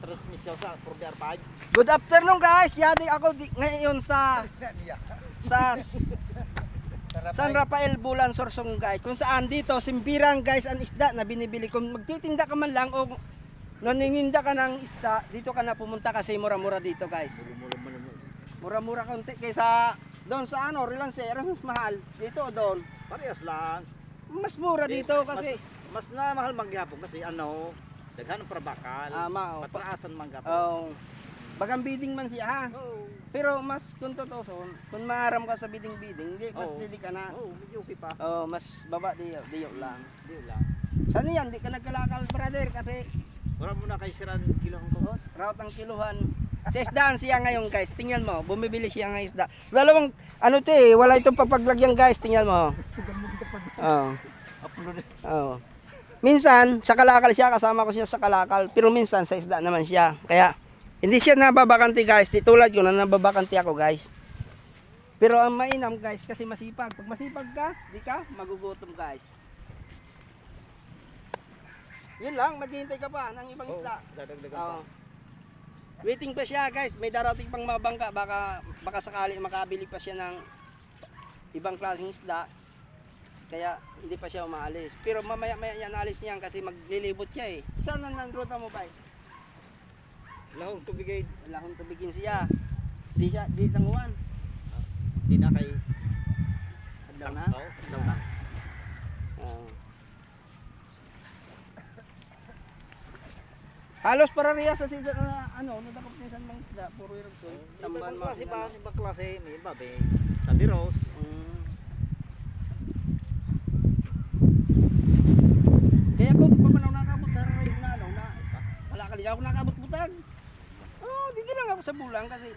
transmisyon sa 4R5. Good afternoon guys. Yadi ako ngayon sa San Rafael Bulan Sorsogon guys. Kung saan dito simbirang guys ang isda na binibili. Kung magtitinda ka man lang o naninginda ka ng isda, dito ka na pumunta kasi mura-mura dito guys. Mura-mura konti kaysa doon sa ano, Relancero, mas mahal. Dito o doon? Parehas lang. Mas mura dito kasi. Mas na mahal maghapon kasi ano, daghan ng prabakal. Patraasan manggapon. Oh. Bagang bidding man siya ha. Oh. Pero mas kung totoo, kung maaram ka sa bidding, hindi mas dili ka na. Oh, medyo okay pa. Oh, mas baba diyo lang. Di lang. Saan yan? Di ka nagkalakal brother kasi Wala mo na kay siran kilo ang kohos. route ang kiluhan. Sa isdaan siya ngayon guys, tingnan mo, bumibili siya ng isda. Wala ano to eh, wala itong papaglagyan guys, tingnan mo. Oh. Oh. Minsan sa kalakal siya, kasama ko siya sa kalakal, pero minsan sa isda naman siya. Kaya hindi siya nababakanti guys, di tulad ko na nababakanti ako guys. Pero ang mainam guys kasi masipag. Pag masipag ka, di ka magugutom guys. Yun lang, maghihintay ka pa ng ibang isda. Dadagdagan Oo. pa. Waiting pa siya guys, may darating pang mga bangka, baka sakali makabili pa siya ng ibang klaseng isda. Kaya hindi pa siya umaalis. Pero mamaya-maya yan alis niyan kasi maglilibot siya eh. Saan ang ruta mo ba? Lahong tubigay. Wala akong tubigin siya. Di sanguan. Di na kay Adlaw na. Oo, adlaw na. Oo. Halos parehas sa sida na ano, nadakop ni San Mang isda, puro irog to. Tamban Ibang klase mga ba? Ibang klase. May iba be. Tabiros. Kaya kung pamanaw nakabot sa rayo na ano na wala ka ako nakabot butag. Oh, di lang ako sa bulang kasi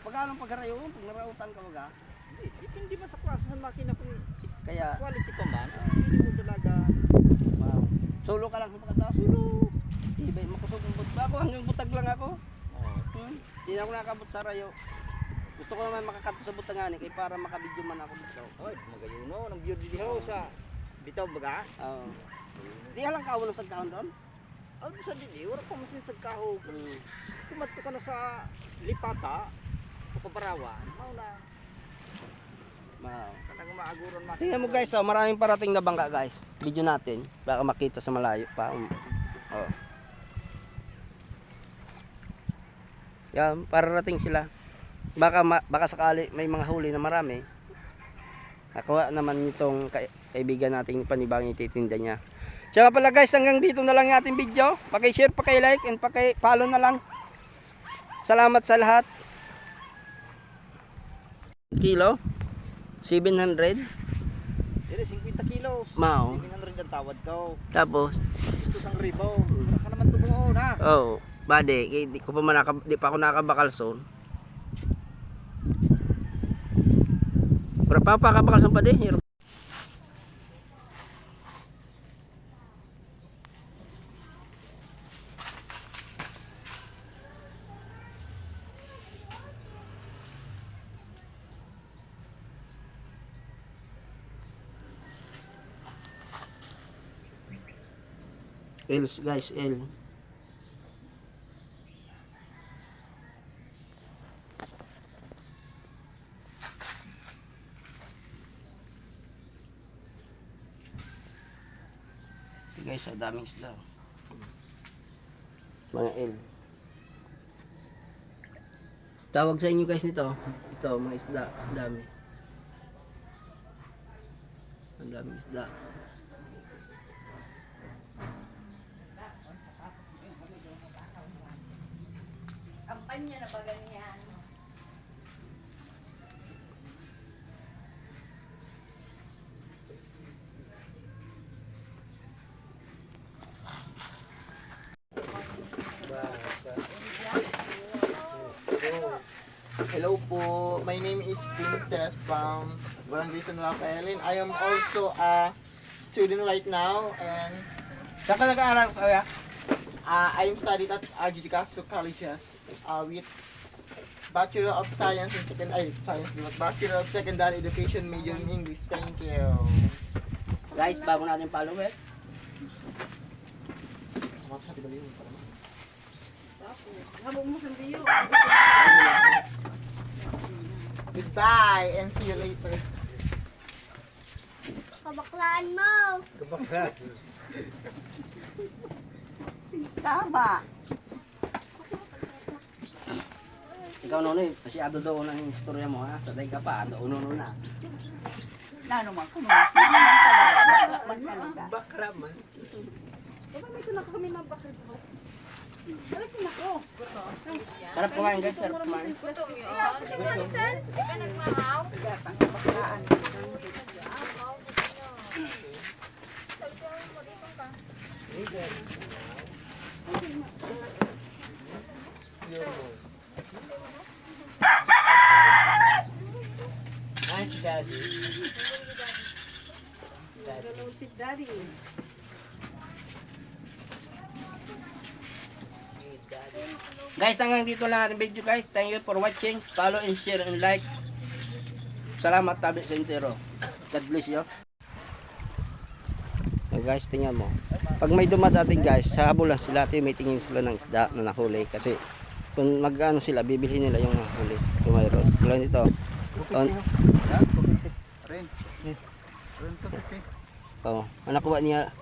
pag anong pagharayo, pag narautan ka maga. Depende ba sa klase sa makina kung Kaya quality pa man. Hindi mo talaga. wow. Solo ka lang sa pagkatao, solo. Di ba makusog ang butag ako, hanggang butag lang ako. Oo. Di na ako nakabot sa rayo. Gusto ko naman makakanto sa butangan kay para makabidyo man ako dito. Oy, magayon no, nang beauty di ho sa bitaw baga. Oo. Di halang ka ng sagkahon doon? Ano sa dili, wala pa masin sa kahog. Kumadto ka na sa lipata o pabarawan. Mao na Wow. kanang maaguron makina. Tingnan mo guys, oh, maraming parating na bangka guys. Video natin, baka makita sa malayo pa. Oh. Yan, pararating sila. Baka sakali may mga huli na marami. Nakuha naman itong kaibigan nating panibagong ititinda niya. Tsaka pala guys, hanggang dito na lang yung ating video. Paki-share, paki-like, and paki-follow na lang. Salamat sa lahat. Kilo? 700. Dire 50 kilos. Mao. 700 ang tawad ko. Tapos, Gusto sang ribaw. Wala ka naman tumuon ha. oh, bade, di pa ako nakabakalson. Pero papakabakalson pa din. L guys, L. Guys, ang daming isda. Mga L. Tawag sa inyo guys nito. Ito, mga isda. Ang dami. Ang daming isda. Kampanya na ba ganyan? Hello po, my name is Princess from Barangay San Rafael. I am also a student right now and Saan ka nag-aaral kaya? I am studied at RG Castro Colleges with Bachelor of Science in Bachelor of Secondary Education major in English. Thank you. Guys, bago natin follow Goodbye and see you later. Kabaklaan mo. Tama. Ikaw noon masyado daw ng istorya mo ha. Saday ka pa, uno na. Nano man ko magkalaga. Bakraman. Sarap kumain guys, sarap kumain. Gutom yun. Sige, Lisan. Di ka nagmahaw. Nice daddy. Guys, hanggang dito lang ating video guys. Thank you for watching. Follow and share and like. Salamat tabi sa intero. God bless you. So guys, tingnan mo. Pag may dumadating guys, sa habulan sila, may tingin sila ng isda na nahuli. Kasi kung mag-ano sila, bibili nila yung nahuli. Yung mayroon. Tulad nito. Oh, anak ko niya.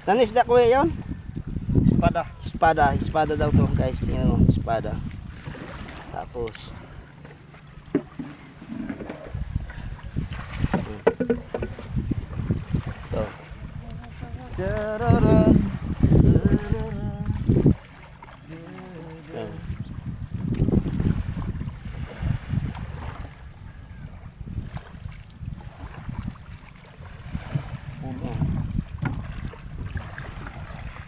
Ano isda ko yun? Espada. Espada daw to guys. Tingnan mo, espada. Tapos ito. Ayan.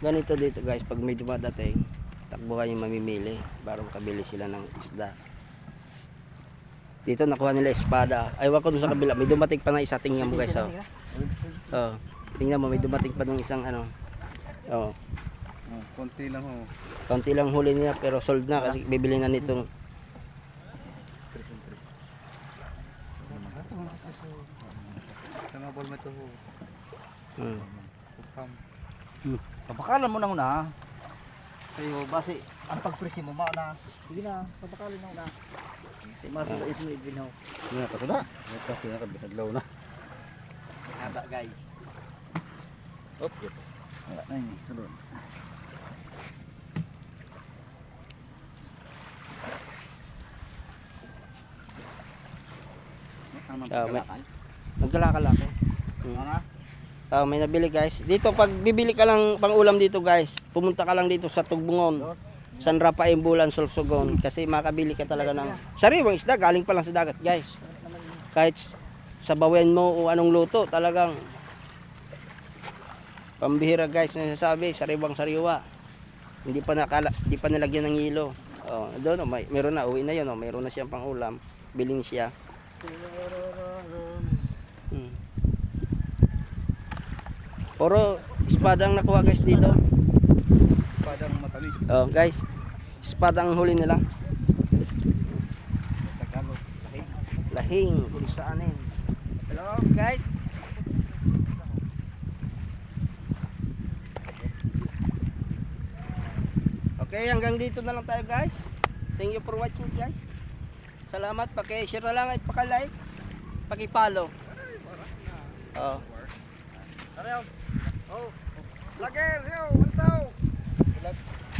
Ganito dito guys, pag may dumadating, takbo kayo mamimili para makabili sila ng isda. Dito nakuha nila espada. Aywan ko dun sa kabila, may dumating pa na isa, tingnan mo guys. Oh, tingnan mo, may dumating pa ng isang ano. Oh, Konti lang ho. kaunti lang huli niya pero sold na kasi bibili na nitong Tangabol mo ito ho. Papakalan mo na una. Kayo base ang pagpresyo mo na. Sige na, papakalan na una. Kay masula is mo ibinaw. Nga pa na. Ito kaya kabihadlaw na. haba guys. Okay. Wala na yun. Salon. Nagkalakal-ako. May nabili guys. Dito pag bibili ka lang pang ulam dito guys, pumunta ka lang dito sa Tugbungon. San Rafael Bulan, Sorsogon kasi makabili ka talaga ng sariwang isda galing pa lang sa dagat guys. Kahit sabawen mo o anong luto, talagang pambihira guys na nasasabi, sariwang sariwa. Hindi pa nalagyan ng hilo. Oh, doon meron na, uwi na 'yon, meron na siyang pang ulam. Biling siya. Puro espadang nakuha guys dito. Padang matamis. Oh guys, espadang huli nila. Tagalog. Lahing, kung saanin. Hello guys. Okay, hanggang dito na lang tayo guys. Thank you for watching guys. Salamat, paki-share na lang at paki-like, paki-follow. Oh. Oh. Vlogger, yo, what's up?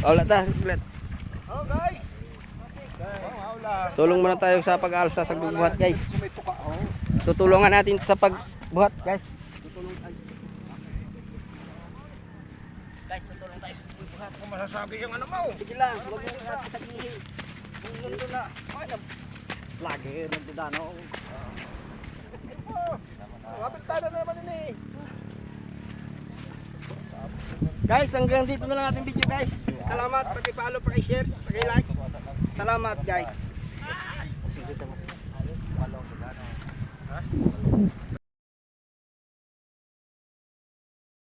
Wala ta, ulit. Oh guys. Wala. Tulong muna tayo sa pag-aalsa sa pagbuhat guys. May tuka oh. Tutulungan natin sa pagbuhat guys. Tutulong tayo. Guys, tutulong tayo sa pagbuhat. Kung masasabi yung ano mo. Sige lang, huwag mo natin sabihin. Nandun na. Vlogger, nandun na no. Kapitana na naman ini. Guys, hanggang dito na lang ating video guys. Salamat, paki-follow, paki-share, paki-like. Salamat guys.